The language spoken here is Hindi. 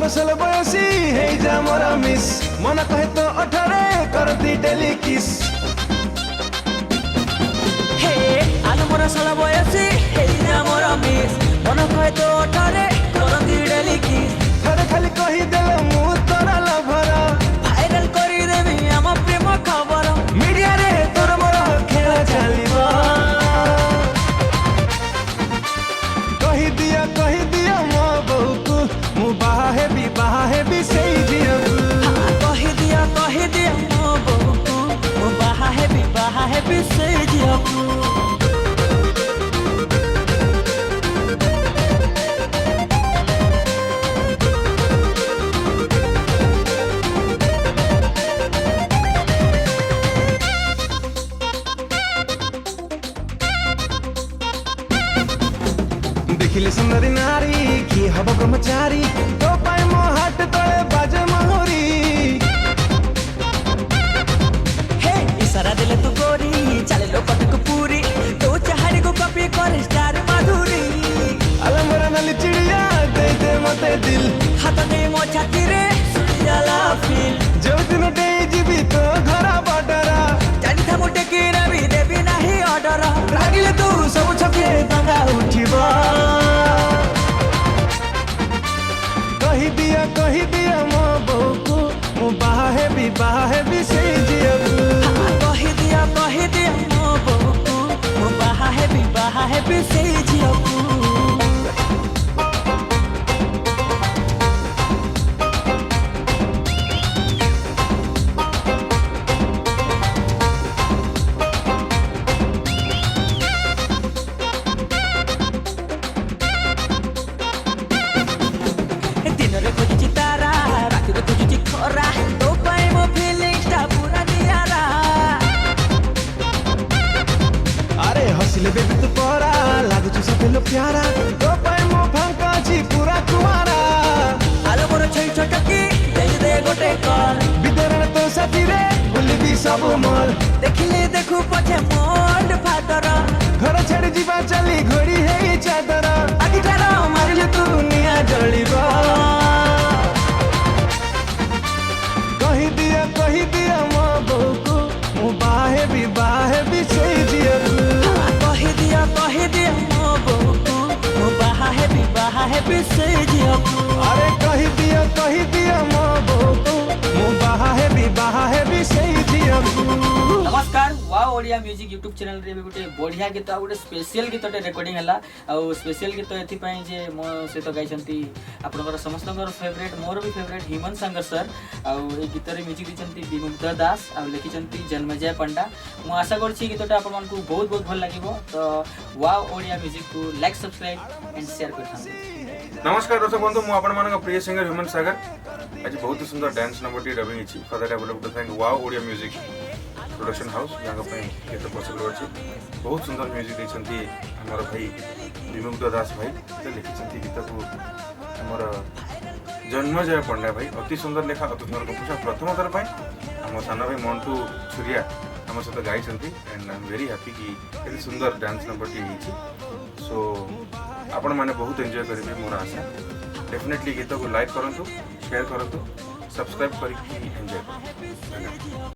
सल बयसी हे जा मोरा मिस मन कहे तो अठारे करती डेली किस हे आलो मोरा सल बयसी हे जा मोरा मिस मन कहे तो अठारे करती डेली किस थरे खाली कही देले मु तोरा लभरा भाइराल करी देबी हम प्रेम खबर मीडिया रे तोर मोर खेला चलिबा कही दिया मो बहू को मु बाहा हेबी सही जियबू कही दिया मो बहू को मु बाहा हेबी से जियबू देखिले सुंदरी नारी की हब ब्रह्मचारी तो पाए मो हाट तले बाजे महोरी हे इशारा दिले तू गोरी चले लो कटक पूरी तो चाहरी को कॉपी कर स्टार माधुरी अलमरा नली चिड़िया दे दे मते दिल हाथ दे मो छाती रे सुनियाला फील जो दिन डे जीवी तो घरा बडरा जानी था मोटे की रवि देवी नहीं ऑर्डर रागिले तू सब छके दंगा उठिबा कही दिया मो बहू को मु बाहा हेबी से जियबू कही दिया मो बहू को मु बाहा हेबी से जियबू दिनरे खोजुची तारा रातिरे खोजुची खरा तो पाए मो फीलिंग्सटा पूरा नियारा अरे हसिले बेबी तू परा लागु छु सपेलो प्यारा तो पाए मो फांका छी पूरा कुमारा आलो मोर छई छटकी दे गोटे कॉल विदरण तो साथी रे बुलबी सब मल देखिले देखु पछे मोड फादर घर छाड़ी जीवा चली घोड़ी है चादर आगे ठारा मारिले तू निया जलिबा कही दिया मो बहू को मु बाहे भी सही जियबू कही दिया मो बहू को मु बाहा हेबी से जियबू अरे कही दिया मो बहू को मु बाहा हेबी सही जियबू नमस्कार wow Odia music YouTube channel रे गोटे बढ़िया गीत आ गोटे स्पेशल गीत रेकर्डिंग है आउ स्पेशल गीत एथि जे मो सहित गाइछंती आपनकर समस्तकर फेवरेट मोर भी फेवरेट हिमन संगर सर आउ ए गीत रे म्यूजिक दिछंती विमुक्त दास आउ लिखिछंती जन्मजय पंडा मु आशा करछि गीतटा आपन मानकु बहुत बहुत भल लागिबो तो वाओ ओडिया म्यूजिक को लाइक सब्सक्राइब एंड शेयर करथां। नमस्कार दर्शक बंधु मु आपण मानक प्रिय सिंगर ह्यूमन सागर आज बहुत ही सुंदर डांस नंबर टी डबिंग इछि for that I would like to thank wow Odia music production house जहाँ गीत पॉसिबल अच्छी बहुत सुंदर म्यूजिक देती आमर भाई विमुक्त दास भाई तो लिखिं गीत को आमर जन्मजय पंडा भाई अति सुंदर लेखा अति सुंदर कंपोजिशन प्रथम थर पर आम सान भाई मंटू छुरिया आम सहित गाई and I am very happy कि ये सुंदर डांस नंबर टी सो आपण मैंने बहुत एंजॉय करेंगे मोर आशा डेफिनेटली गीत को लाइक करूँ शेयर करूँ सब्सक्राइब करके एंजॉय करूँ।